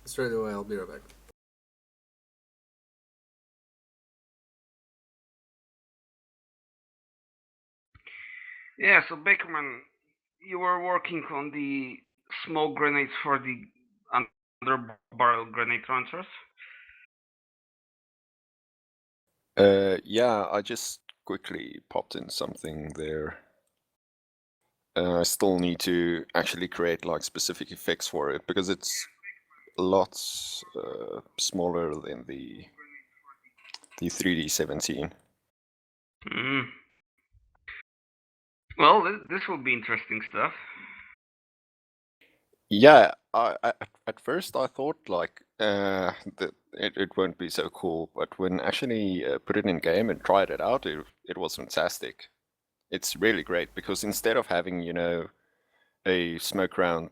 Straight away, I'll be right back. Yeah, so Bakerman, you were working on the smoke grenades for the under barrel grenade launchers. Yeah, I just quickly popped in something there. I still need to actually create like specific effects for it because it's a lot smaller than the 3D17. Mm. Well, this will be interesting stuff. Yeah, at first I thought like that it won't be so cool, but when actually put it in game and tried it out, it was fantastic. It's really great because instead of having, a smoke round,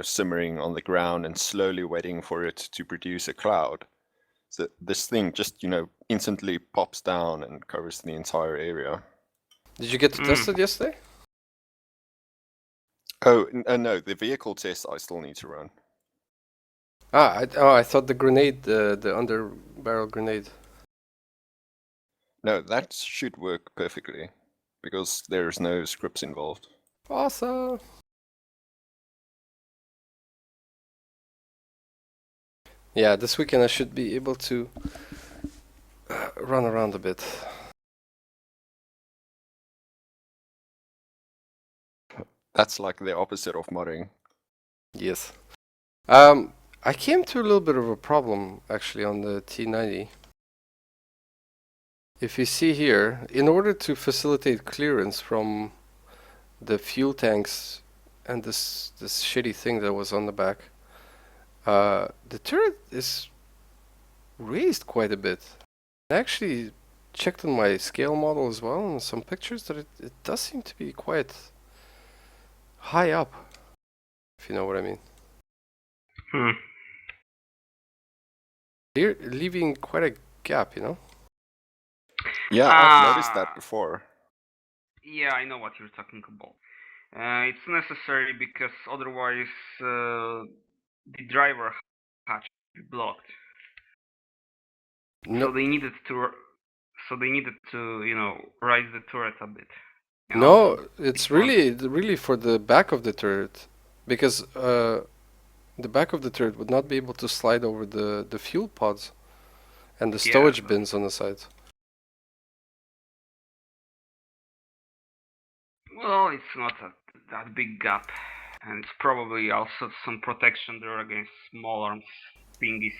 simmering on the ground and slowly waiting for it to produce a cloud, so this thing just, instantly pops down and covers the entire area. Did you get to test it yesterday? Oh, no, the vehicle test I still need to run. I thought the grenade, the under barrel grenade. No, that should work perfectly because there's no scripts involved. Awesome. Yeah, this weekend I should be able to run around a bit. That's like the opposite of modding. Yes. I came to a little bit of a problem actually on the T-90. If you see here, in order to facilitate clearance from the fuel tanks and this shitty thing that was on the back, the turret is raised quite a bit. I actually checked on my scale model as well and some pictures that it does seem to be quite high up, if you know what I mean. Hmm. They're leaving quite a gap, you know? Yeah, I've noticed that before. Yeah, I know what you're talking about. It's necessary because otherwise the driver hatch will be blocked. No, So they needed to, raise the turret a bit. You know, no, the it's front. really for the back of the turret, because the back of the turret would not be able to slide over the fuel pods and the Yeah, stowage bins on the side. well, it's not that big gap, and it's probably also some protection there against small arms thingies.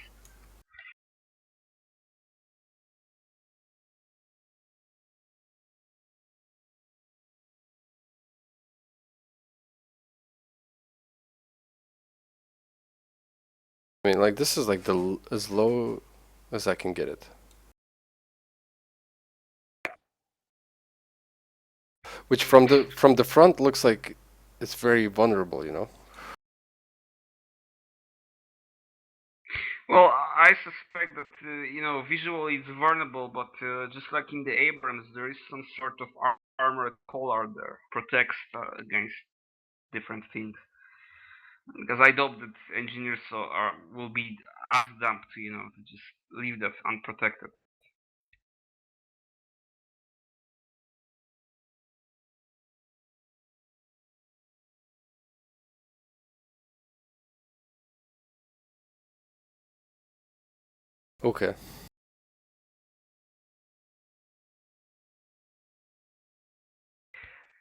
I mean, like this is like as low as I can get it. Which from the front looks like it's very vulnerable, you know. Well, I suspect that visually it's vulnerable, but just like in the Abrams, there is some sort of armored collar there protects against different things. Because I doubt that engineers will be asked them to to just leave that unprotected. Okay.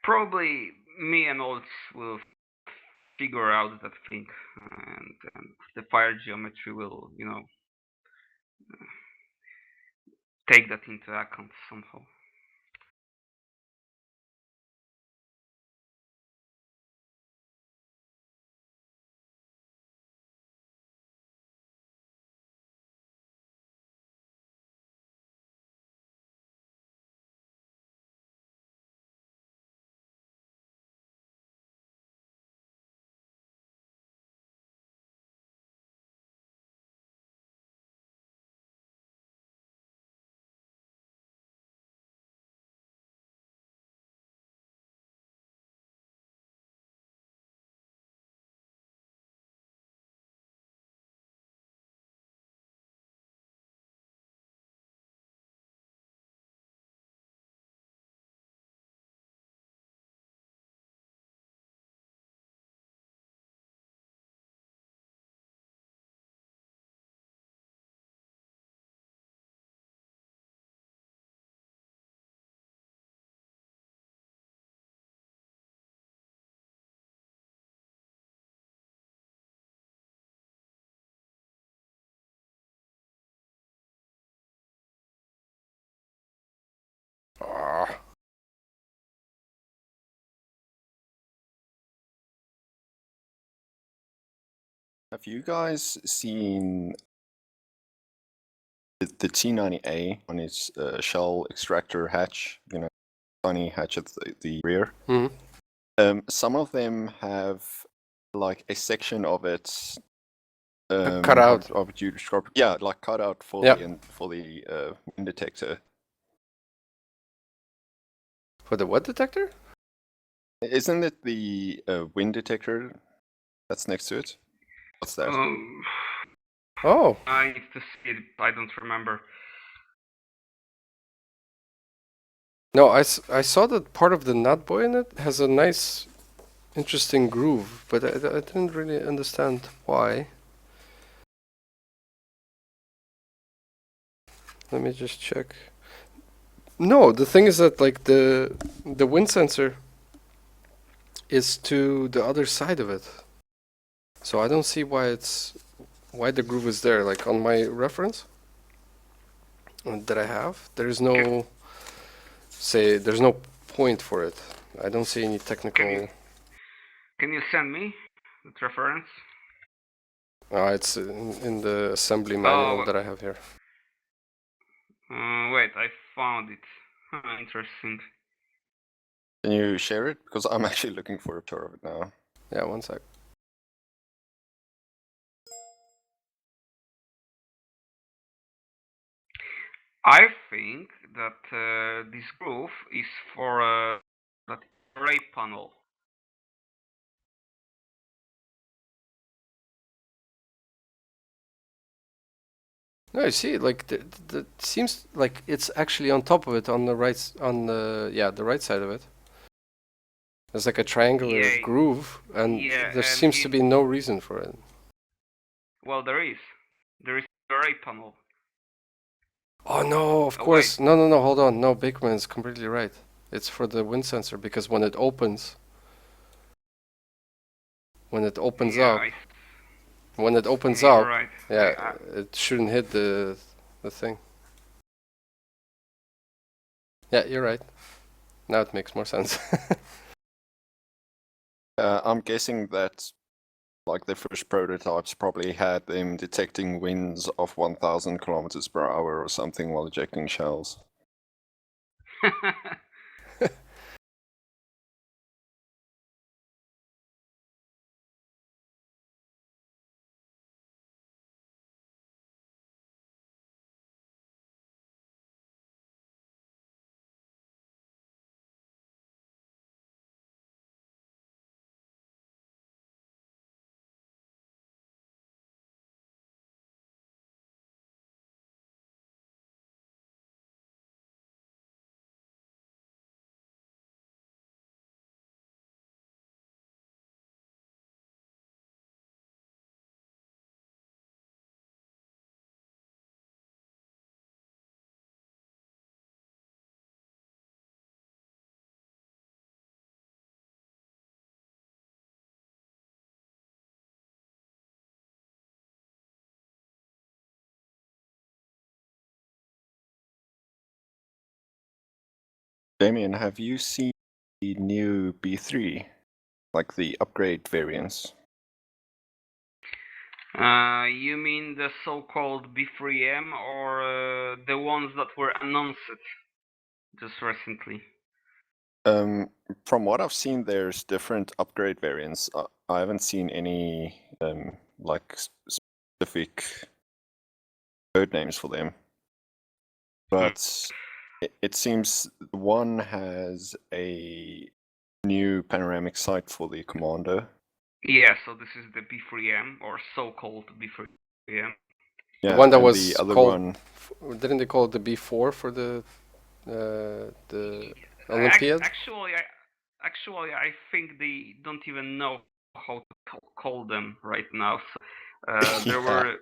Probably me and Olds will figure out that thing, and the fire geometry will take that into account somehow. Have you guys seen the T-90A on its shell extractor hatch? You know, tiny hatch at the rear. Some of them have like a section of it cut out. How would you describe? Yeah, like cut out for Yeah. the wind detector. For the what detector? Isn't it the wind detector that's next to it? What's that? Oh. I need to see it. I don't remember. No, I saw that part of the nut boy in it has a nice, interesting groove, but I didn't really understand why. Let me just check. No, the thing is that like the wind sensor is to the other side of it, so I don't see why the groove is there. Like on my reference that I have, there's no point for it. I don't see any technical. Can you send me that reference? It's in the assembly manual that I have here. Wait, I found it. Interesting. Can you share it? Because I'm actually looking for a tour of it now. Yeah, one sec. I think that this groove is for that array panel. No, you see, like the seems like it's actually on top of it on the right the right side of it. There's like a triangular groove, and there seems to be no reason for it. Well, there is array panel. Oh no, of course. Wait. No, hold on. No, Bakerman is completely right. It's for the wind sensor because when it opens up, when it opens up, right. it shouldn't hit the thing. Yeah, you're right. Now it makes more sense. I'm guessing that like the first prototypes probably had them detecting winds of 1,000 kilometers per hour or something while ejecting shells. Damien, have you seen the new B3, like the upgrade variants? You mean the so-called B3M or the ones that were announced just recently? From what I've seen, there's different upgrade variants. I haven't seen any like specific code names for them, but it seems one has a new panoramic sight for the commander. Yeah, so this is the B3M or so-called B3M. Yeah, the one that and was the other called. one. Didn't they call it the B4 for the Olympiad? Actually, I think they don't even know how to call them right now. So, there were,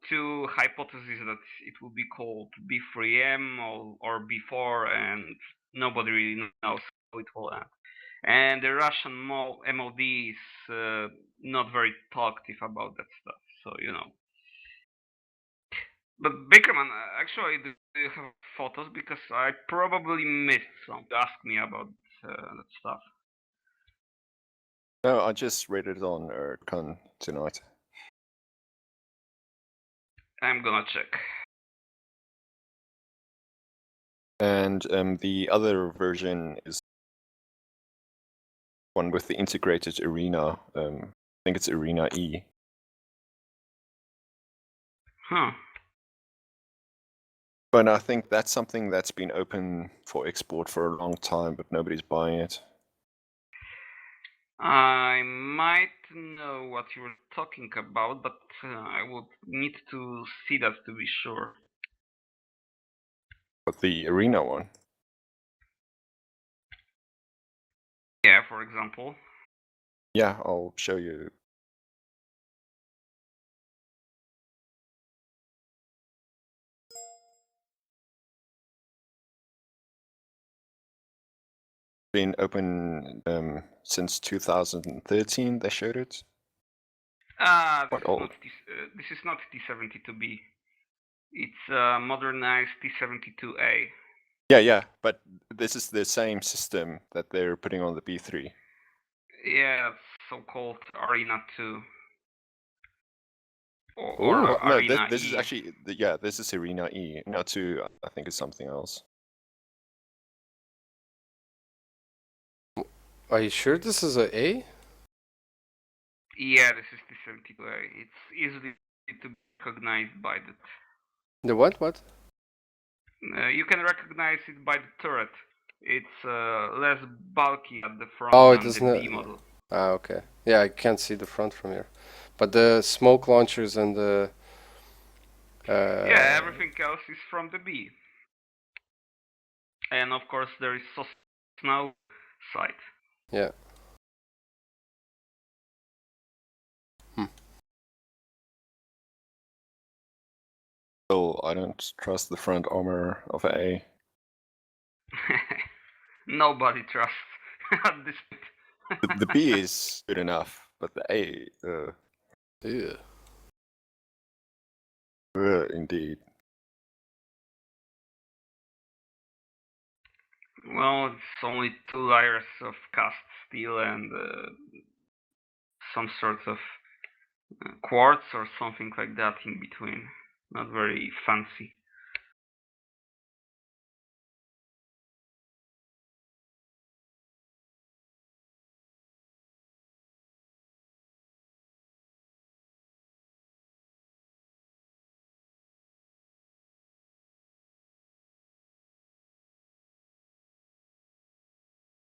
two hypotheses that it would be called B3M or B4, and nobody really knows how it will end. And the Russian MOD is not very talkative about that stuff. So. But Bakerman, actually, do you have photos? Because I probably missed some. Ask me about that stuff. No, I just read it on ErCon tonight. I'm gonna check. And the other version is one with the integrated arena. I think it's Arena E. Huh. But I think that's something that's been open for export for a long time, but nobody's buying it. I might know what you're talking about, but I would need to see that to be sure. But the arena one. Yeah, for example. Yeah, I'll show you. Been open since 2013. They showed it. Quite old. This is not T-92B. It's a modernized T-92A. Yeah, but this is the same system that they're putting on the B3. Yeah, so-called Arena 2. Or Oh no, Arena this is E. actually this is Arena E. Not 2. I think it's something else. Are you sure this is a A? Yeah, this is T-72A. It's easily to be recognized by that. The what? You can recognize it by the turret. It's less bulky at the front Oh, it than the doesn't. B model. Ah, okay. Yeah, I can't see the front from here, but the smoke launchers and the. Yeah, everything else is from the B. And of course there is snow sight. Yeah. Still, I don't trust the front armor of A. Nobody trusts at this point. The B is good enough, but the A, Ew. indeed. Well, it's only 2 layers of cast steel and some sort of quartz or something like that in between. Not very fancy.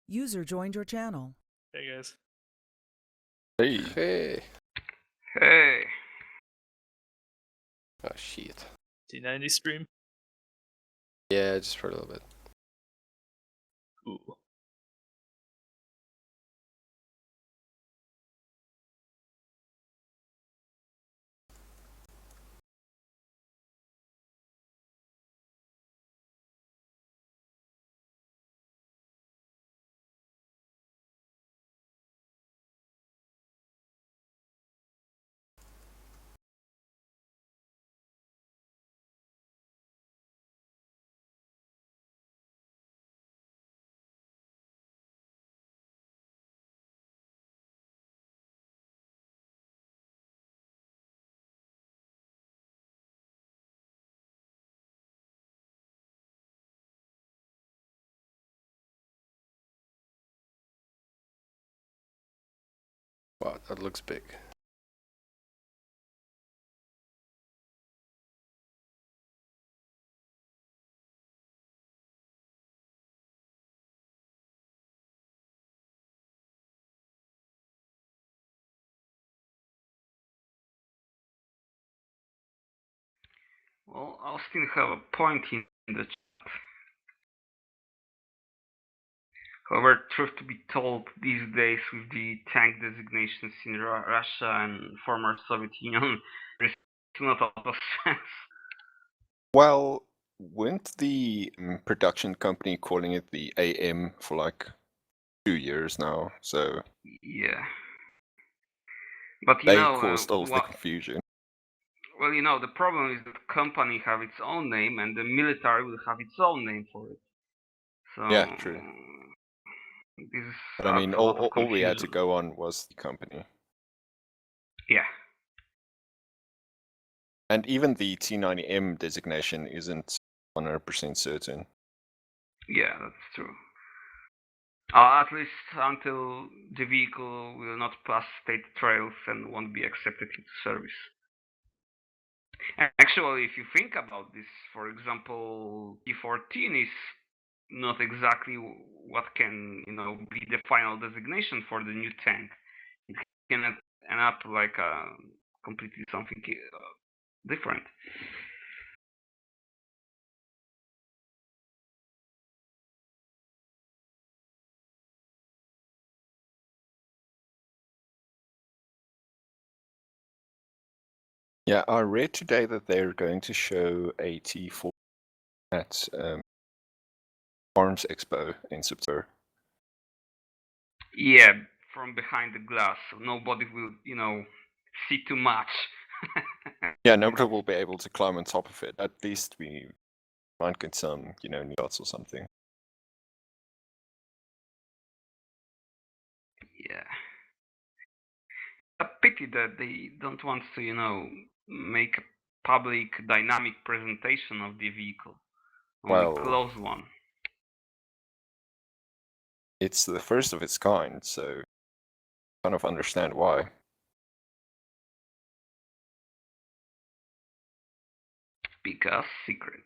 User joined your channel. Hey guys. Hey, Hey. Hey. Oh shit. T-90 stream. Yeah, just for a little bit. Ooh. Wow, that looks big. Well, Austin have a point in the chat. However, truth to be told, these days with the tank designations in Russia and former Soviet Union, there's not a lot of sense. well, weren't the production company calling it the AM for like 2 years now? So Yeah. But they caused all the confusion. well, the problem is that company have its own name and the military will have its own name for it. So Yeah, true. this is But I mean, a lot of all we had to confusion. go on was the company. Yeah. And even the T-90M designation isn't 100% certain. Yeah, that's true. At least until the vehicle will not pass state trails and won't be accepted into service. Actually, if you think about this, for example, T14 is not exactly what can be the final designation for the new tank. It can end up like completely something different. Yeah, I read today that they're going to show a T4 at Arms Expo in September. Yeah, from behind the glass, so nobody will, see too much. Yeah, nobody will be able to climb on top of it. At least we might get some, new shots or something. Yeah. A pity that they don't want to, make a public dynamic presentation of the vehicle. Only Well, close one. it's the first of its kind, so kind of understand why. Because secrets.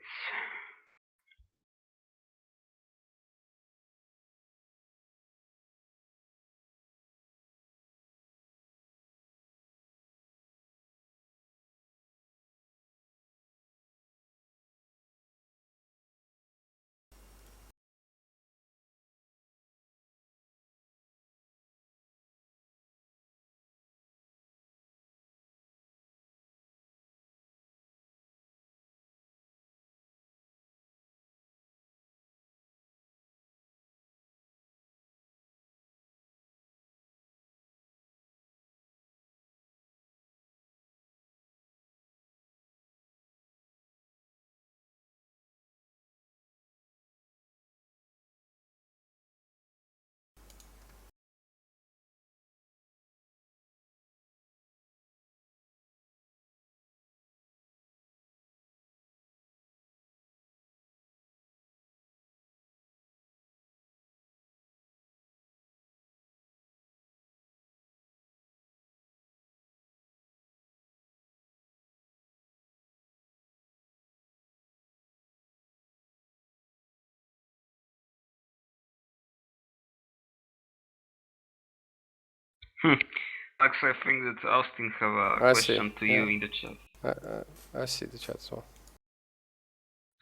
Actually, I think that Austin have a I see, question to you in the chat. I see the chat as well.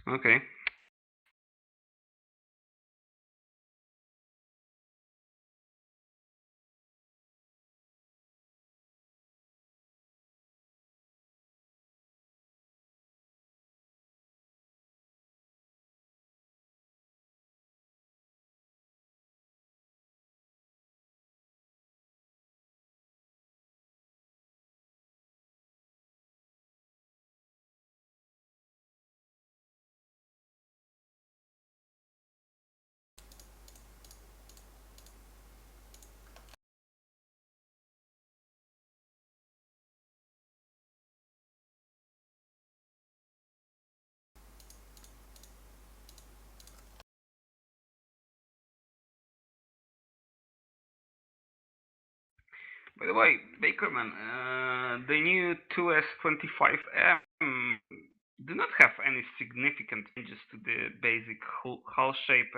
Okay. By the way, Bakerman, the new 2S25M do not have any significant changes to the basic hull shape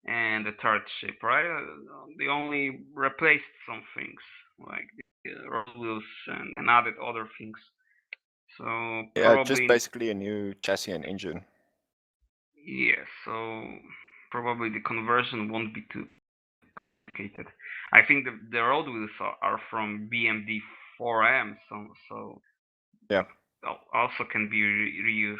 and the turret shape, right? They only replaced some things like the roll wheels and added other things. So Yeah, just probably basically a new chassis and engine. yeah. So probably the conversion won't be too complicated. I think the road wheels are from BMD 4M, so Yeah. also can be reused.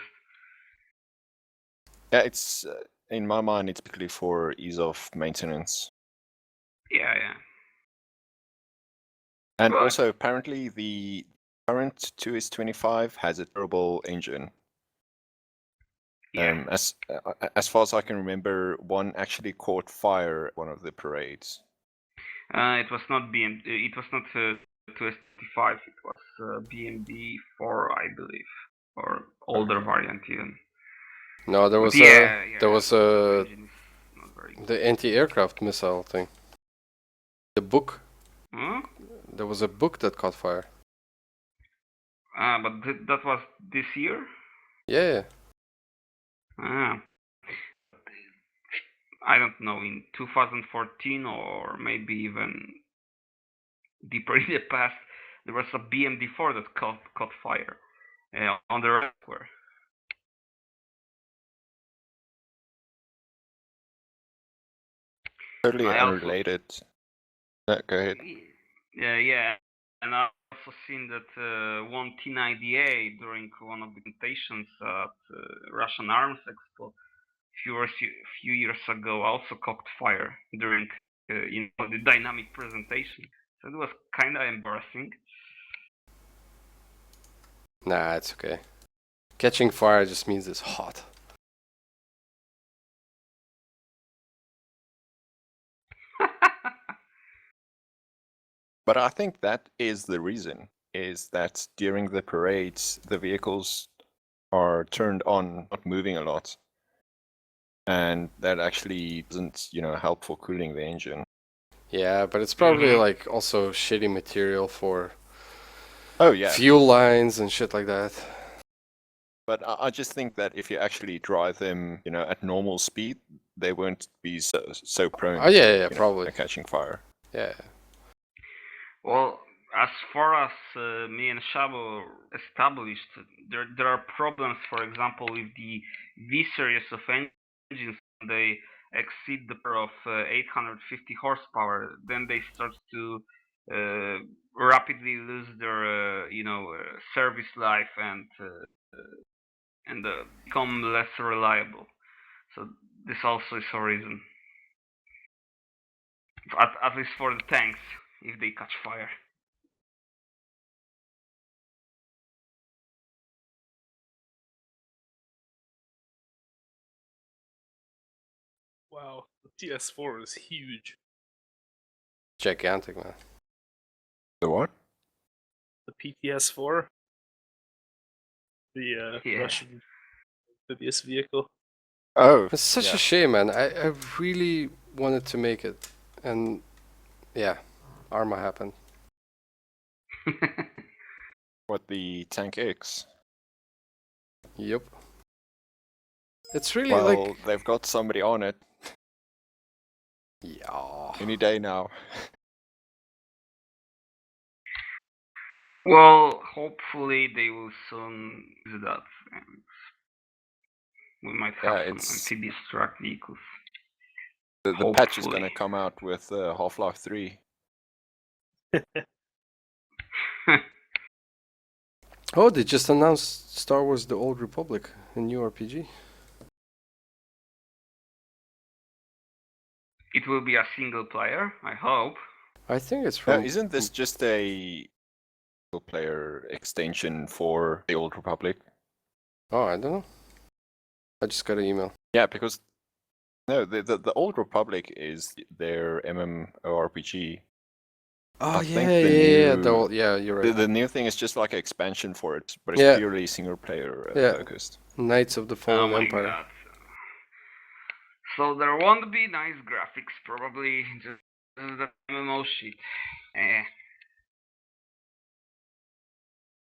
Yeah, it's in my mind, it's particularly for ease of maintenance. Yeah, yeah. And But also, apparently, the current 2S25 has a turbo engine. yeah, As far as I can remember, one actually caught fire at one of the parades. it was not BMD. It was not 265, it was BMD4, I believe, or older variant even. No, there But was yeah, there was the a engine is not very good. the anti-aircraft missile thing. The book. Huh? There was a book that caught fire. But that was this year? Yeah. Ah. I don't know, in 2014 or maybe even deeper in the past, there was a BMD4 that caught fire on the ransomware. Totally I also, unrelated. No, go ahead. yeah, and I also seen that one T-90A during one of the presentations at Russian Arms Expo few years ago also caught fire during the dynamic presentation. So it was kind of embarrassing. Nah, it's okay. Catching fire just means it's hot. But I think that is the reason, is that during the parades, the vehicles are turned on, not moving a lot. And that actually isn't, help for cooling the engine. Yeah, but it's probably Mhm. like also shitty material for Oh, yeah. fuel lines and shit like that. But I just think that if you actually drive them, at normal speed, they won't be so prone Oh, yeah, to yeah, probably. catching fire. Yeah. Well, as far as me and Shabo established, there are problems, for example, with the V series of engines. They exceed the power of 850 horsepower, then they start to rapidly lose their, service life and become less reliable. So this also is a reason, at least for the tanks, if they catch fire. Wow, the TS4 is huge. Gigantic, man. The what? The PTS4, the Yeah. Russian amphibious vehicle. Oh, It's such yeah. a shame, man. I really wanted to make it. And yeah, Arma happened. What, the Tank X? Yep. It's really Well, like. they've got somebody on it Yeah. any day now. Well, hopefully they will soon do that, and we might have Yeah, some amphibious track vehicles. the patch is Hopefully. gonna come out with Half-Life 3. Oh, they just announced Star Wars The Old Republic, a new RPG. It will be a single player, I hope. I think it's Now, from. isn't this just a player extension for the Old Republic? Oh, I don't know. I just got an email. Yeah, because no, the Old Republic is their MMORPG. Oh, I yeah, think yeah, the yeah. new Yeah, you're the, right. the new thing is just like an expansion for it, but it's Yeah. purely single player Yeah. focused. Knights of the Oh Fallen my Empire. god. So there won't be nice graphics, probably just the MMO shit. Eh.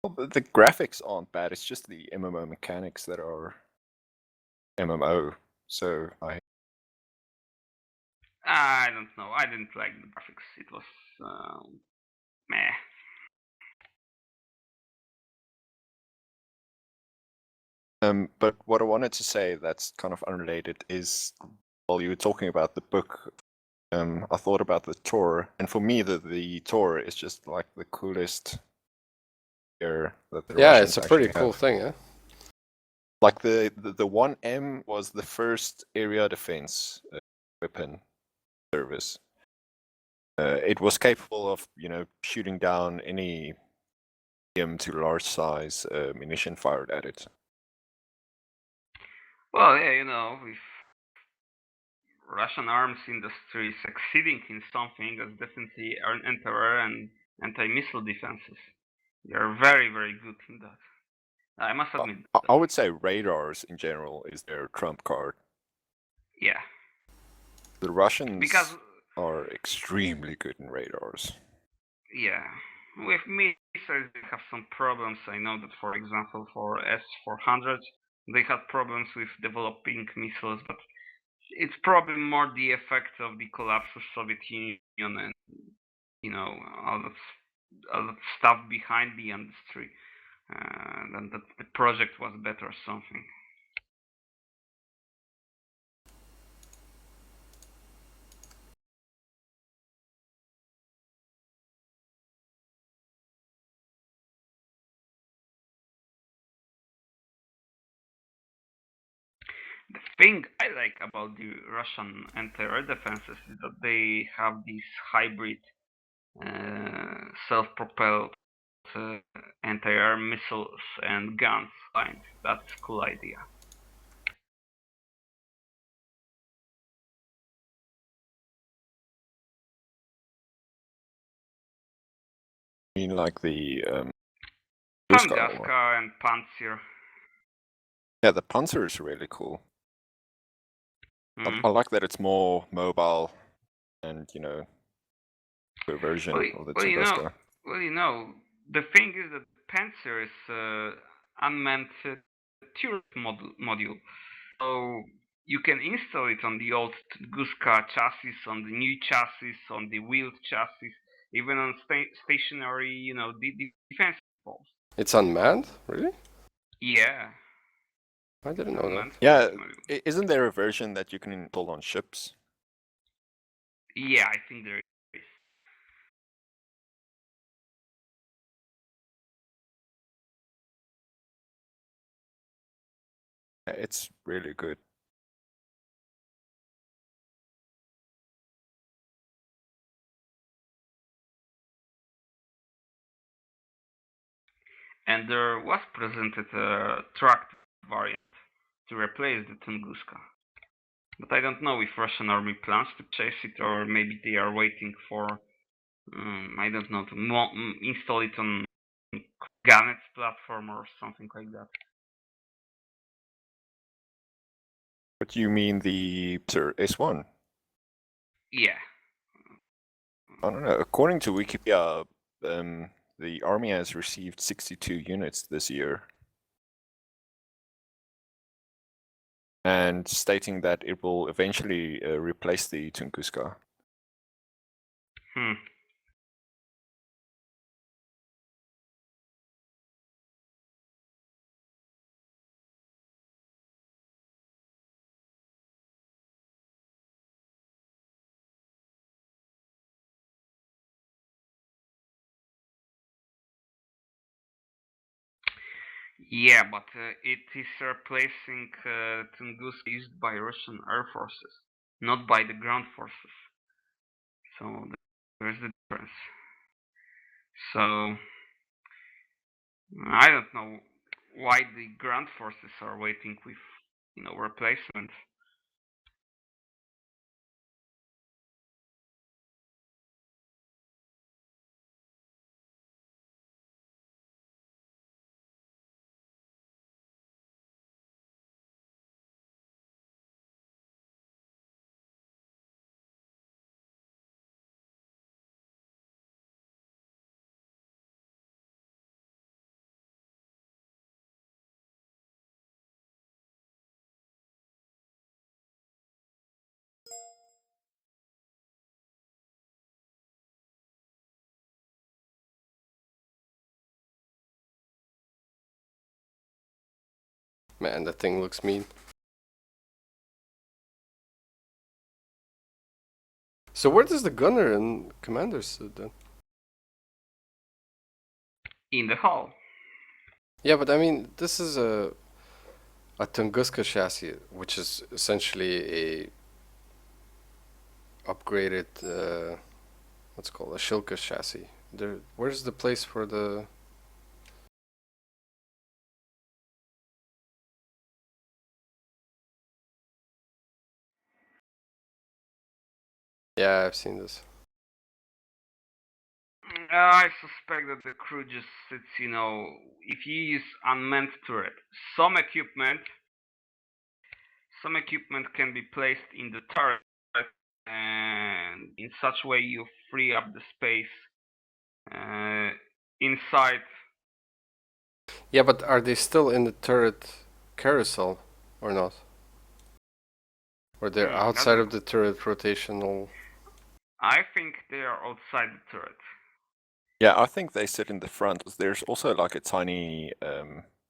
Well, the graphics aren't bad. It's just the MMO mechanics that are MMO. So I don't know. I didn't like the graphics. It was meh. But what I wanted to say that's kind of unrelated is, while you were talking about the book, I thought about the tour, and for me, the tour is just like the coolest gear that the Yeah, Russians it's a pretty actually cool have. thing, yeah? Like the 1M was the first area defense weapon service. It was capable of, shooting down any medium to large size munition fired at it. Well, yeah, if Russian arms industry succeeding in something, that's definitely an emperor, and anti-missile defenses. They are very, very good in that. I must admit. I would say radars in general is their trump card. Yeah. The Russians Because are extremely good in radars. yeah, with missiles they have some problems. I know that, for example, for S-400 they had problems with developing missiles, but it's probably more the effect of the collapse of Soviet Union and all that stuff behind the industry, than that the project was better or something. The thing I like about the Russian anti-air defenses is that they have these hybrid self-propelled anti-air missiles and guns. That's a cool idea. I mean, like the Ruska or... Tunguska and Panzer. Yeah, the Panzer is really cool. I like that it's more mobile and, a version of the Tunguska. The thing is that Panzer is unmanned turret module. So you can install it on the old Tunguska chassis, on the new chassis, on the wheeled chassis, even on stationary, defense poles. It's unmanned? Really? Yeah. I didn't know that. Yeah, isn't there a version that you can install on ships? Yeah, I think there is. It's really good. And there was presented a tracked variant to replace the Tunguska. But I don't know if Russian army plans to chase it, or maybe they are waiting for, I don't know, to install it on Ganet's platform or something like that. But you mean the S1? Yeah. I don't know. According to Wikipedia, the army has received 62 units this year. And stating that it will eventually replace the Tunguska. Yeah, but it is replacing Tunguska used by Russian air forces, not by the ground forces. So there's the difference. So I don't know why the ground forces are waiting with, replacement. Man, that thing looks mean. So where does the gunner and commander sit then? In the hall. Yeah, but I mean, this is a Tunguska chassis, which is essentially a upgraded, what's it called, a Shilka chassis. Where's the place for the... Yeah, I've seen this. I suspect that the crew just sits, if you use unmanned turret, some equipment can be placed in the turret, and in such way you free up the space inside. Yeah, but are they still in the turret carousel or not? Or they're outside of the turret rotational? I think they are outside the turret. Yeah, I think they sit in the front. There's also like a tiny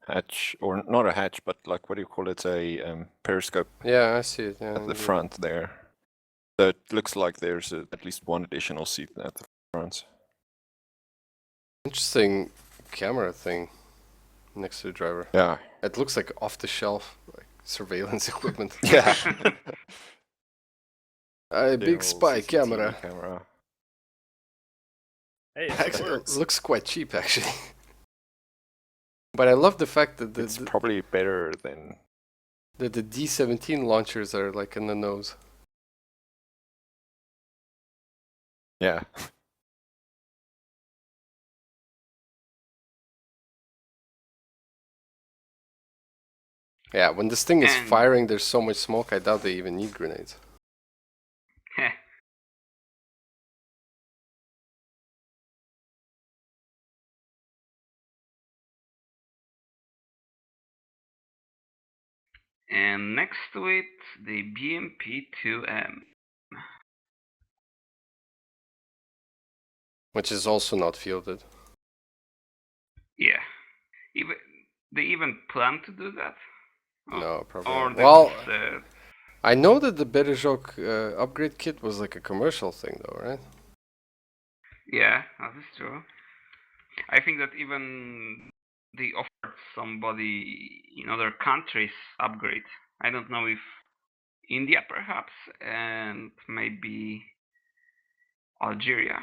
hatch, or not a hatch, but like, what do you call it? A periscope Yeah, I see it. Yeah, at the indeed. front there. So it looks like there's at least one additional seat at the front. Interesting camera thing next to the driver. Yeah. It looks like off the shelf, like surveillance equipment. Yeah. A big General spy CCTV camera. Hey, it Actually, works. it looks quite cheap, actually. But I love the fact that It's probably better than. the D-17 launchers are like in the nose. Yeah. Yeah, when this thing is And- firing, there's so much smoke, I doubt they even need grenades. And next to it, the BMP-2M. Which is also not fielded. Yeah. They even plan to do that? No, probably Or not. they Well, just said, I know that the Berejok upgrade kit was like a commercial thing though, right? yeah, that is true. I think that even they offered somebody in other countries upgrade. I don't know if India perhaps, and maybe Algeria.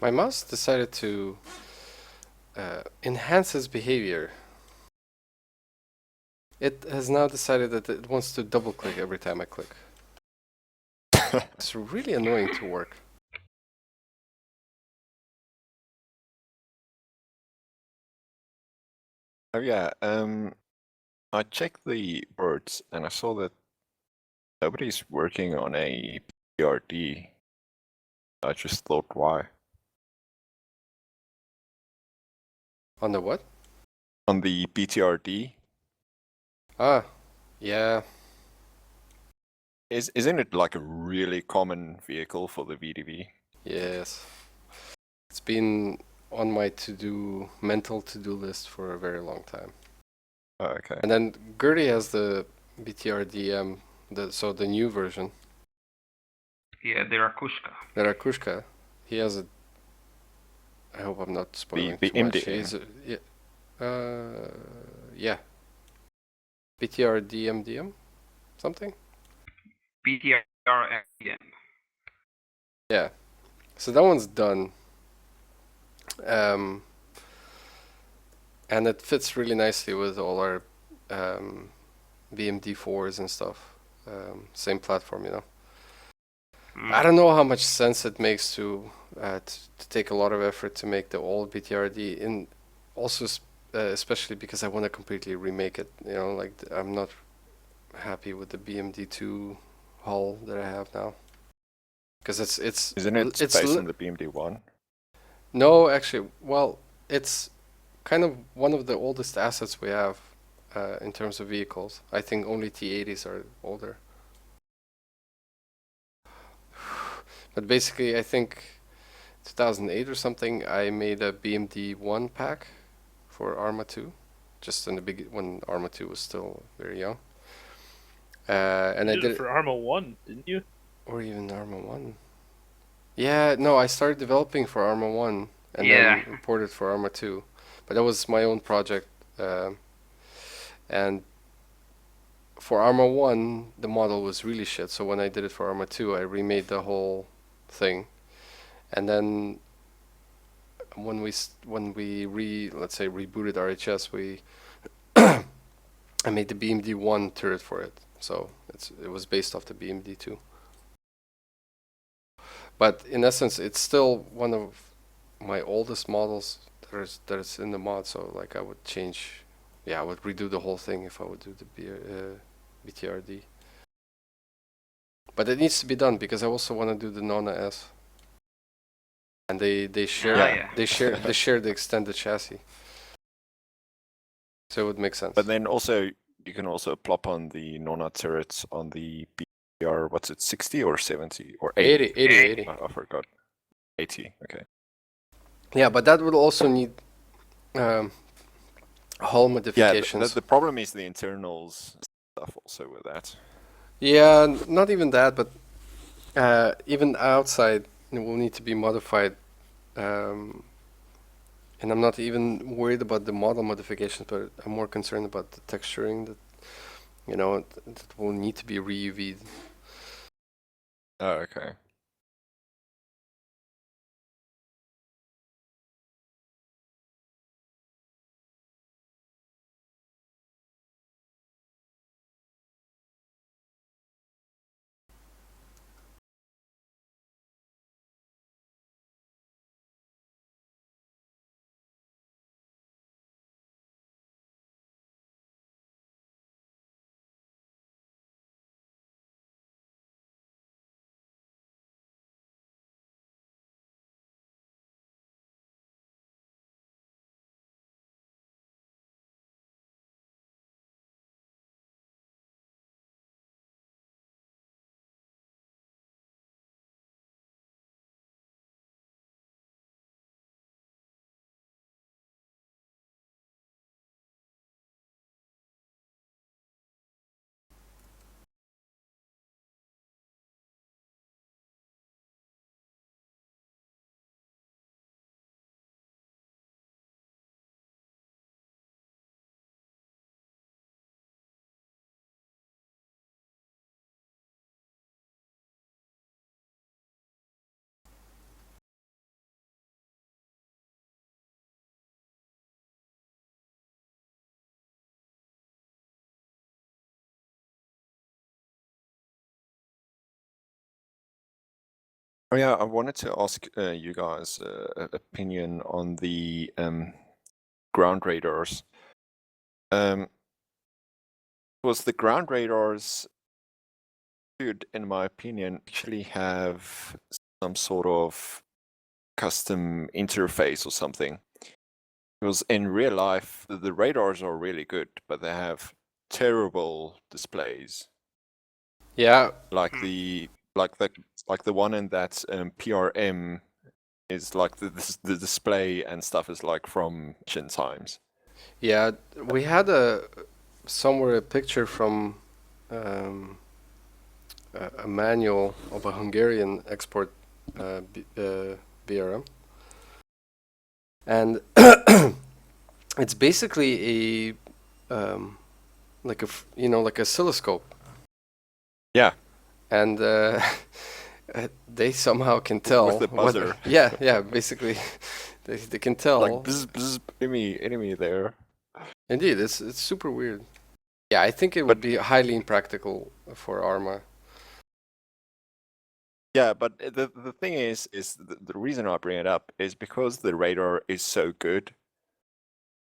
My mouse decided to enhance its behavior. It has now decided that it wants to double click every time I click. It's really annoying to work. Oh yeah, I checked the boards and I saw that nobody's working on a PRD. I just thought, why? On the what? On the BTRD, Ah, yeah. isn't it like a really common vehicle for the VDV? Yes. It's been on my mental to-do list for a very long time. Oh, okay. And then Gertie has the BTRDM, so the new version. Yeah, the Rakushka. The Rakushka, he has a. I hope I'm not spoiling The too much. MDM. He's yeah. BTRDMDM, something. BTR FDM. Yeah. So that one's done. And it fits really nicely with all our BMD4s and stuff. Same platform, you know. I don't know how much sense it makes to take a lot of effort to make the old BTRD, in also especially because I want to completely remake it. You know, like I'm not happy with the BMD2 hull that I have now, because Isn't it based on the BMD1? No, actually, well, it's kind of one of the oldest assets we have in terms of vehicles. I think only T-80s are older. But basically, I think 2008 or something, I made a BMD1 pack for Arma 2, just in the when Arma 2 was still very young. And You I did did it for Arma 1, didn't you? or even Arma 1. Yeah, no, I started developing for Arma 1 and Yeah. then ported for Arma 2. But that was my own project. And for Arma 1, the model was really shit. So when I did it for Arma 2, I remade the whole thing. And then when we let's say rebooted RHS, I made the BMD1 turret for it. So it was based off the BMD2. But in essence, it's still one of my oldest models that is in the mod. So like I would change, yeah, I would redo the whole thing if I would do the BTRD. But it needs to be done because I also want to do the Nona S. And they share Yeah. they share the extended chassis. So it would make sense. But then also, you can also plop on the Nona turrets on the BR, what's it, 60 or 70 or 80? 80. I forgot. 80, okay. Yeah, but that would also need hull Yeah, modifications. the problem is the internals stuff also with that. Yeah, not even that, but even outside it will need to be modified. And I'm not even worried about the model modifications, but I'm more concerned about the texturing that, you know, that will need to be re-UV'd. Oh, okay. Oh yeah, I wanted to ask you guys opinion on the ground radars. Was the ground radars should, in my opinion, actually have some sort of custom interface or something Because in real life, the radars are really good, but they have terrible displays. Yeah, Like the one in that PRM is like the display and stuff is like from ancient times. yeah. We had somewhere a picture from um, a manual of a Hungarian export BRM, and it's basically a like like a oscilloscope, Yeah, and they somehow can tell with the buzzer. Yeah, yeah. Basically, they can tell. Like bzz, bzz, enemy there. Indeed, it's super weird. Yeah, I think it would But- be highly impractical for Arma. Yeah, but the thing is the reason I bring it up is because the radar is so good,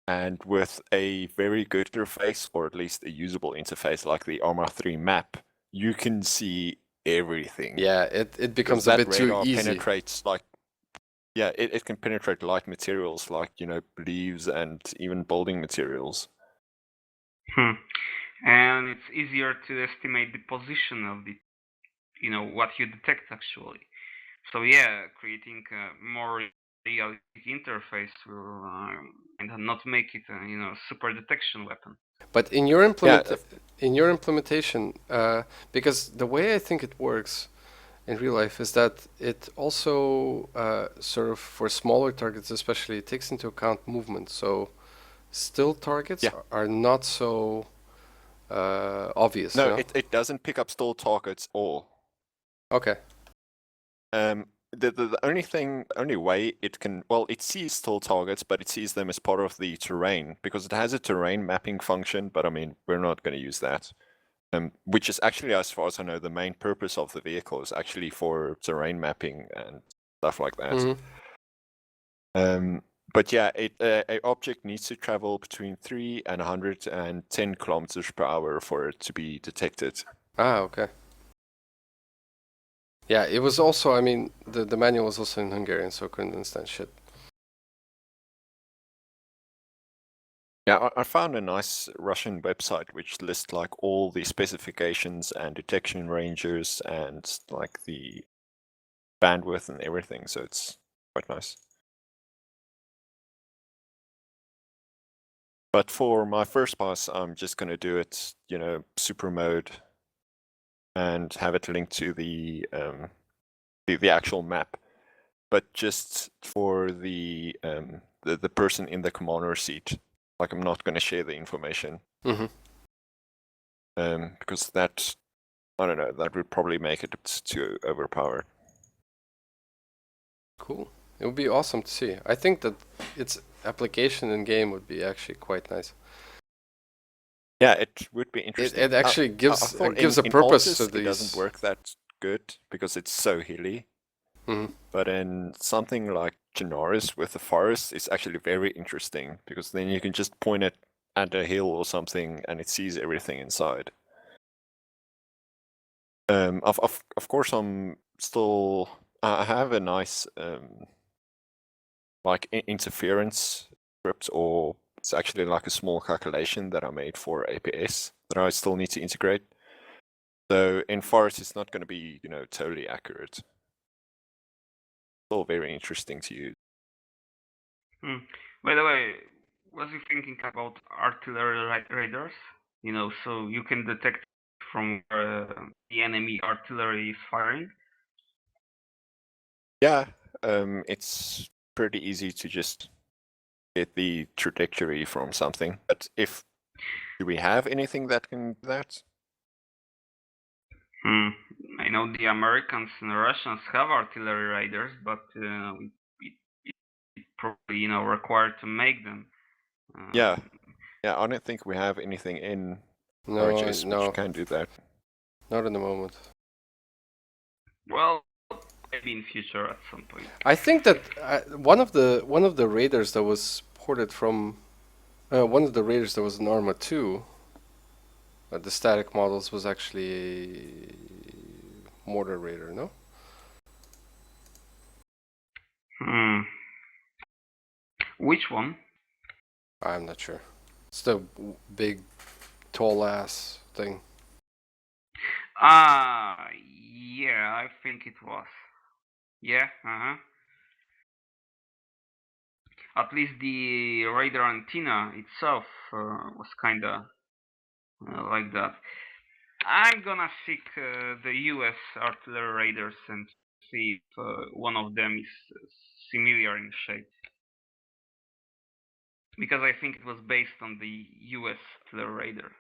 and with a very good interface, or at least a usable interface like the Arma 3 map, you can see everything. Yeah, it becomes Because a that bit too radar easy. penetrates like, yeah, it can penetrate light materials like, leaves and even building materials. And it's easier to estimate the position of the, what you detect actually. So yeah, creating a more realistic interface will and not make it a super detection weapon. But in your Yeah, implementation, because the way I think it works in real life is that it also sort of for smaller targets, especially, it takes into account movement. So still targets Yeah. are not so obvious. no, You know? it doesn't pick up still targets or. Okay. The only way it can, well, it sees still targets, but it sees them as part of the terrain because it has a terrain mapping function. But I mean, we're not going to use that. Which is actually, as far as I know, the main purpose of the vehicle is actually for terrain mapping and stuff like that. Mhm. But yeah, a object needs to travel between 3 and 110 kilometers per hour for it to be detected. Ah, okay. Yeah, it was also. I mean, the manual was also in Hungarian, so I couldn't understand shit. Yeah, I found a nice Russian website which lists like all the specifications and detection ranges and like the bandwidth and everything, so it's quite nice. But for my first pass, I'm just going to do it, super mode and have it linked to the actual map. But just for the person in the commander seat, like I'm not going to share the information. Mhm. Because that, I don't know, that would probably make it too overpowered. Cool. It would be awesome to see. I think that its application in game would be actually quite nice. Yeah, it would be interesting. It actually gives I thought gives a in purpose Altis to these. It doesn't work that good because it's so hilly. Mhm. But in something like Genaris with the forest, it's actually very interesting because then you can just point it at a hill or something and it sees everything inside. Of course, I'm still. I have a nice like interference script, or it's actually like a small calculation that I made for APS that I still need to integrate. So in forest, it's not going to be totally accurate. Still very interesting to use. By the way, was you thinking about artillery radars? So you can detect from where the enemy artillery is firing. Yeah, it's pretty easy to just get the trajectory from something. But do we have anything that can do that? I know the Americans and the Russians have artillery radars, but it probably required to make them. Yeah, I don't think we have anything in No, RHS no, which can do that. not in the moment. Well, maybe in future at some point. I think that one of the raiders that was ported from one of the raiders that was in Arma 2, the static models, was actually a mortar raider. No. Which one? I'm not sure. It's the big, tall ass thing. Yeah, I think it was. Yeah, At least the radar antenna itself was kinda like that. I'm gonna seek the US artillery radars and see if one of them is similar in shape. Because I think it was based on the US artillery radar.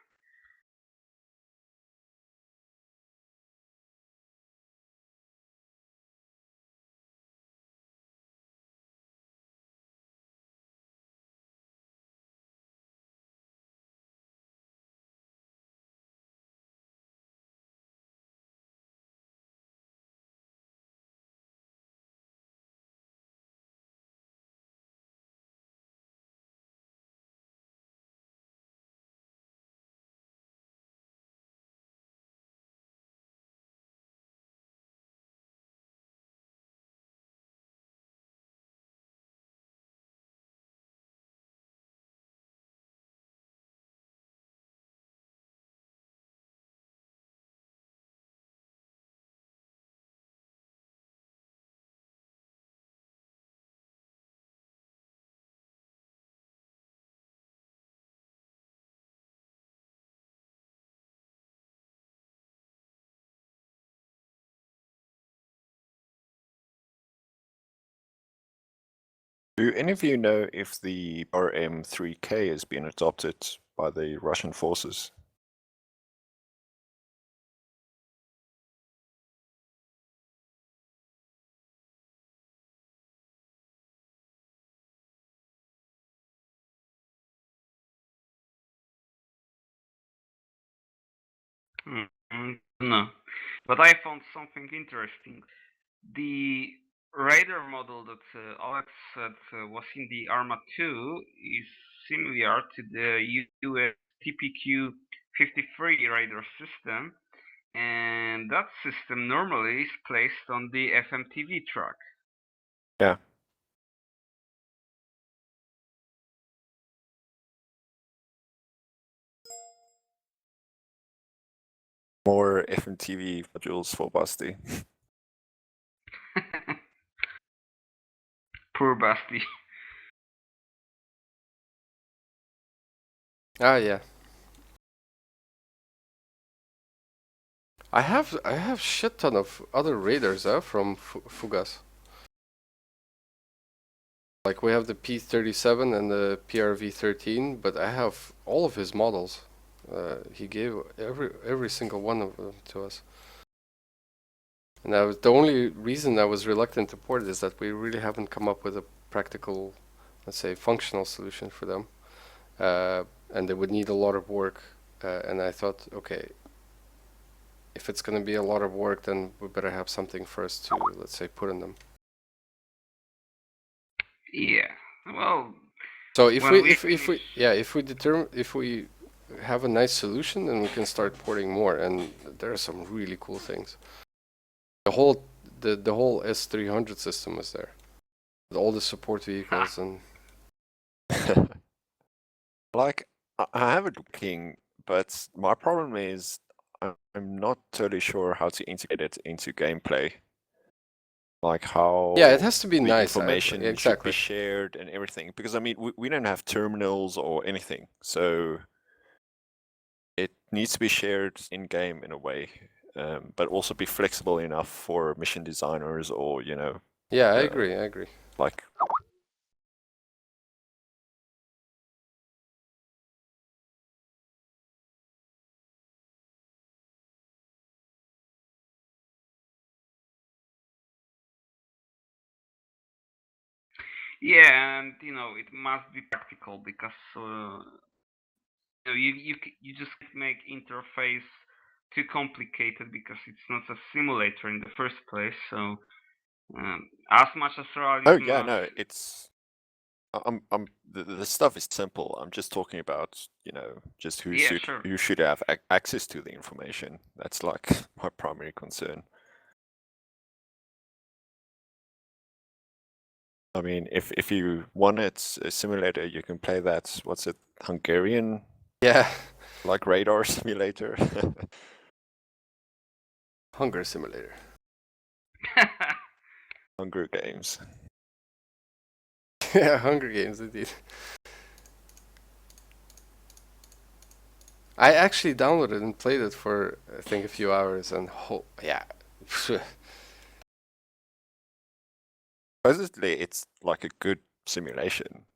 Do any of you know if the RM3K has been adopted by the Russian forces? No, but I found something interesting. The radar model that Alex said was in the Arma 2 is similar to the US TPQ-53 radar system, and that system normally is placed on the FMTV track. Yeah. More FMTV modules for Basti. Poor Basti. Ah, yeah. I have shit ton of other radars from Fugas. Like we have the P37 and the PRV13, but I have all of his models. He gave every single one of them to us. And the only reason I was reluctant to port it is that we really haven't come up with a practical, let's say, functional solution for them. And they would need a lot of work. And I thought, okay, if it's going to be a lot of work, then we better have something first to, let's say, put in them. Yeah. Well. So if we have a nice solution, then we can start porting more, and there are some really cool things. The whole S300 system is there, with all the support vehicles and. Like, I have it working, but my problem is I'm not totally sure how to integrate it into gameplay. Like how Yeah, it has to be the nice. information should Exactly. be shared and everything. Because I mean, we don't have terminals or anything, so it needs to be shared in game in a way, but also be flexible enough for mission designers or Yeah, I agree. like. Yeah, and it must be practical because you just can't make interface too complicated because it's not a simulator in the first place. So as much as realism. Oh yeah, no, it's. The stuff is simple. I'm just talking about just who should have access to the information. That's like my primary concern. I mean, if you wanted a simulator, you can play that. What's it? Hungarian, Yeah, like radar simulator. Hunger Simulator. Hunger Games. Yeah, Hunger Games indeed. I actually downloaded and played it for I think a few hours, and yeah, Supposedly, it's like a good simulation.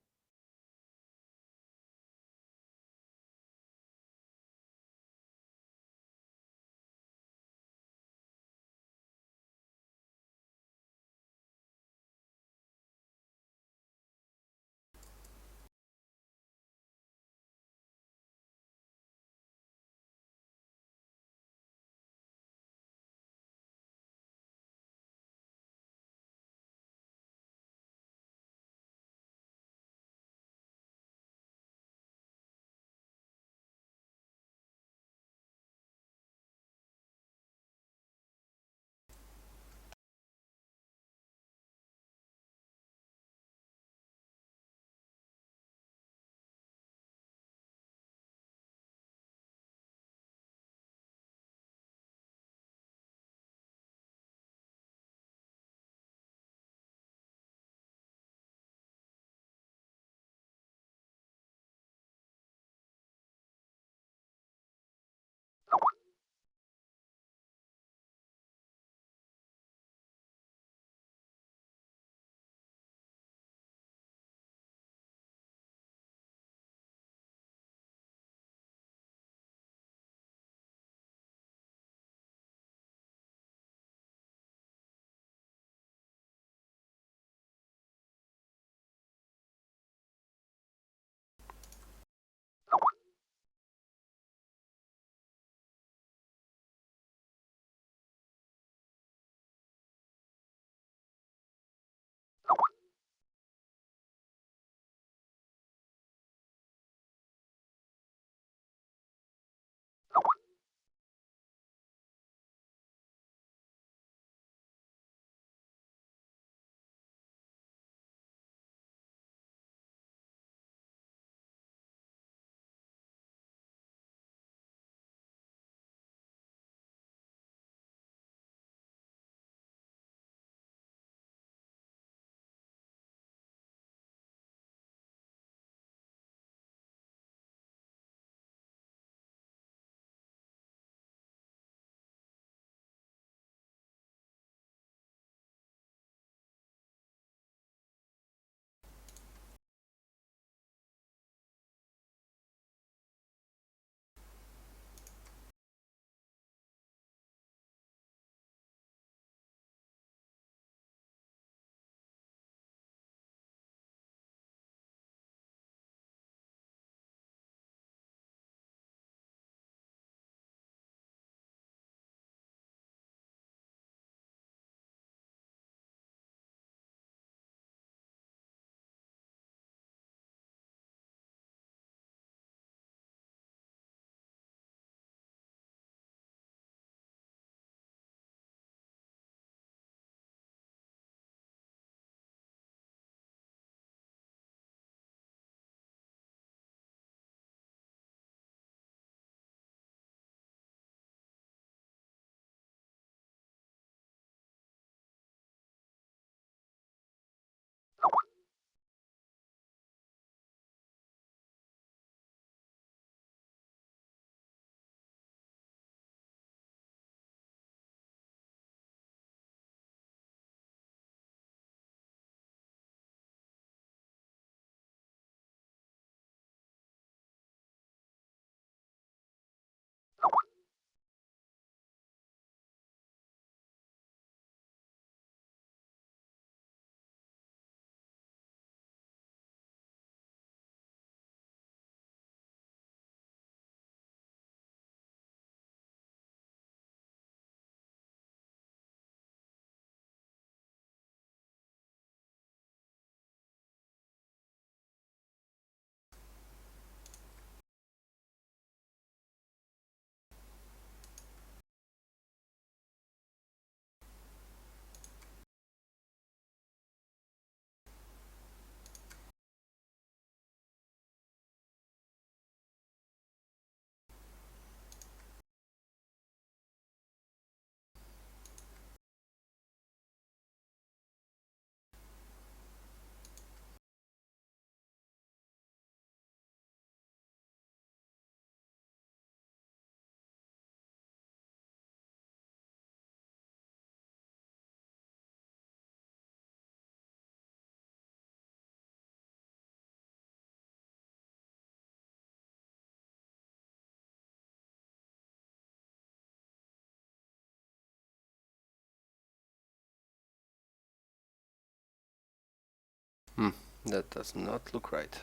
That does not look right.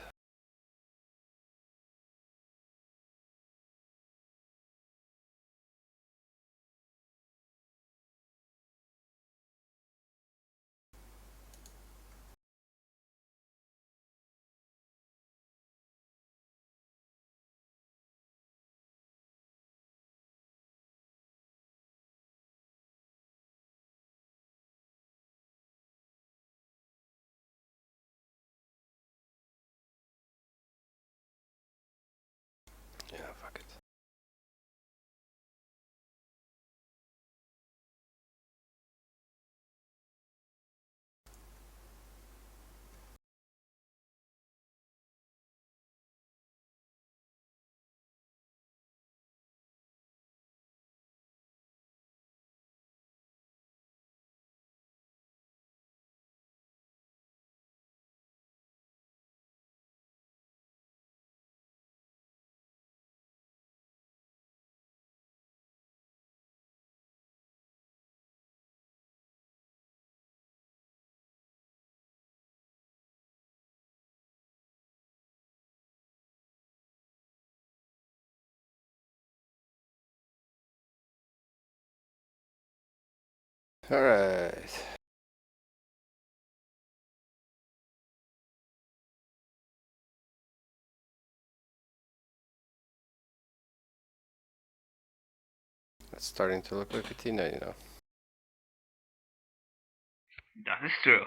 Yeah, fuck it. Alright. It's starting to look like a T-90 now. That is true.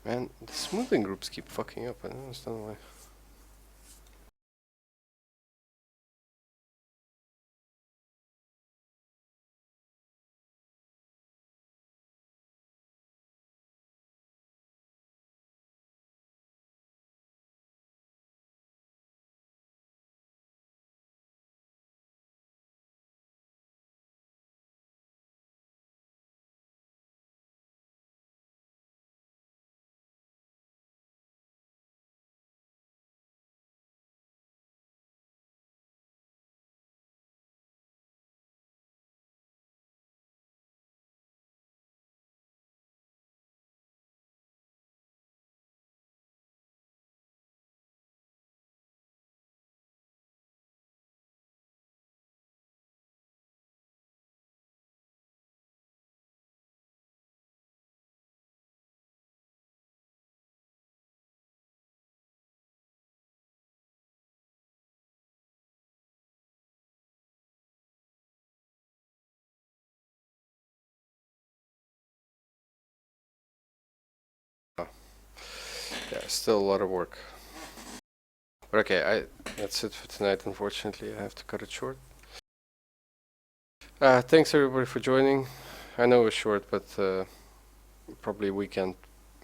Man, the smoothing groups keep fucking up. I don't understand why. Yeah, still a lot of work. But okay, that's it for tonight. Unfortunately, I have to cut it short. Thanks everybody for joining. I know it was short, but probably weekend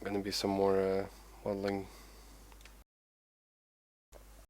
gonna be some more modeling